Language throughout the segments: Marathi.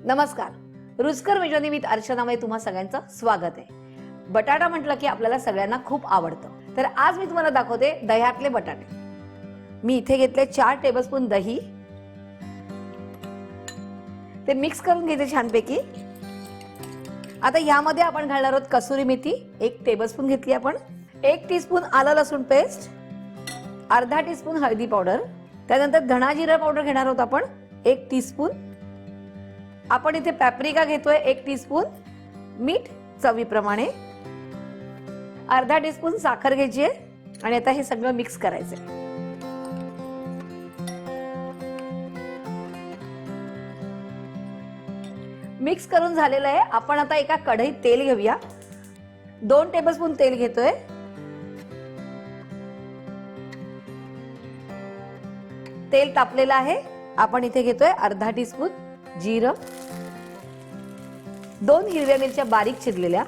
नमस्कार. रुचकर मेजवानी विथ अर्चनामध्ये तुम्हा सगळ्यांचं स्वागत आहे. बटाटा म्हटलं की आपल्याला सगळ्यांना खूप आवडतं. तर आज मी तुम्हाला दाखवते दह्यातले बटाटे. मी इथे घेतले 4 टेबलस्पून दही. ते मिक्स करून घ्यायचे छानपैकी. आता यामध्ये आपण घालणार आहोत कसुरी मेथी 1 टेबलस्पून घेतली आपण. 1 टीस्पून आलं लसूण पेस्ट, अर्धा टीस्पून हळदी पावडर, त्यानंतर धणा जिरा पावडर घेणार आहोत आपण 1 टीस्पून. आपण इथे पॅप्रिका घेतोय 1 टीस्पून, मीठ चवीप्रमाणे, अर्धा टीस्पून साखर घ्यायची आहे आणि आता हे सगळं मिक्स करायचंय. मिक्स करून झालेलं आहे. आपण आता एका कढईत तेल घेऊया. 2 टेबलस्पून तेल घेतोय. तेल तापलेलं आहे. आपण इथे घेतोय अर्धा टीस्पून जिरं, 2 हिरव्या मिरच्या बारीक चिरलेल्या,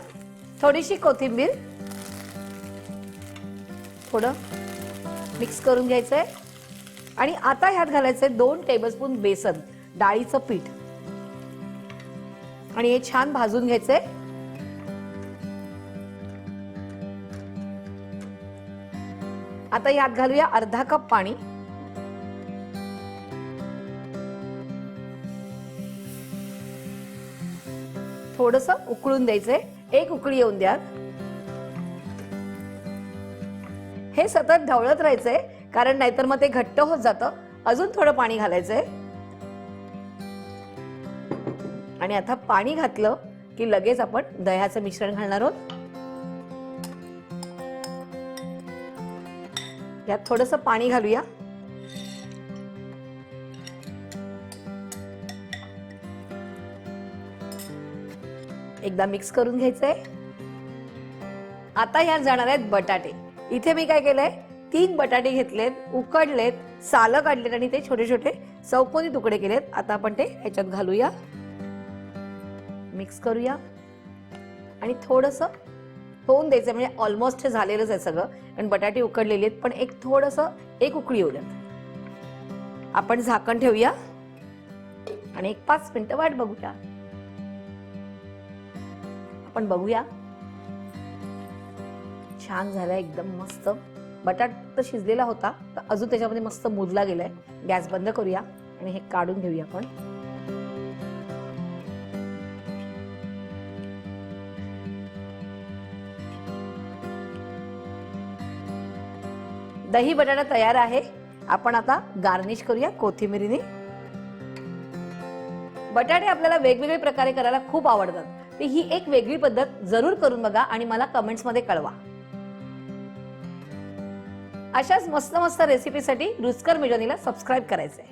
थोडीशी कोथिंबीर, थोडं मिक्स करून घ्यायचंय. आणि आता ह्यात घालायचंय 2 टेबलस्पून बेसन डाळीचं पीठ आणि हे छान भाजून घ्यायचंय. आता यात घालूया अर्धा कप पाणी. थोडंसं उकळून द्यायचंय. 1 उकळी येऊन द्या. हे सतत ढवळत राहायचंय कारण नाहीतर मग ते घट्ट होत जातं. अजून थोडं पाणी घालायचंय. आणि आता पाणी घातलं की लगेच आपण दह्याचं मिश्रण घालणार आहोत. यात थोडंसं पाणी घालूया. एकदा मिक्स करून घ्यायचंय. आता यात जाणार आहेत बटाटे. इथे मी काय केलंय, 3 बटाटे घेतलेत, उकडलेत, सालं काढलेत आणि ते छोटे छोटे चौकोनी तुकडे केलेत. आता आपण ते ह्याच्यात घालूया, मिक्स करूया आणि थोडंसं होऊन द्यायचं. म्हणजे ऑलमोस्ट झालेलंच आहे सगळं आणि बटाटे उकडलेले आहेत, पण एक उकळी येऊ द्यात. आपण झाकण ठेवूया आणि 5 मिनिटं वाट बघूया. आपण बघूया. छान झालाय, एकदम मस्त. बटाटा शिजलेला होता तर अजून त्याच्यामध्ये मस्त मुरला गेलाय. गॅस बंद करूया आणि हे काढून घेऊया आपण. दही बटाटा तयार आहे. आपण आता गार्निश करूया कोथिंबीरीने. बटाटे आपल्याला वेगवेगळे प्रकारे करायला खूप आवडतात. तर ही एक वेगळी पद्धत जरूर करून बघा आणि मला कमेंट्स मध्ये कळवा. अशाच मस्त मस्त रेसिपीसाठी रुचकर मेजवानीला सबस्क्राईब करायचंय.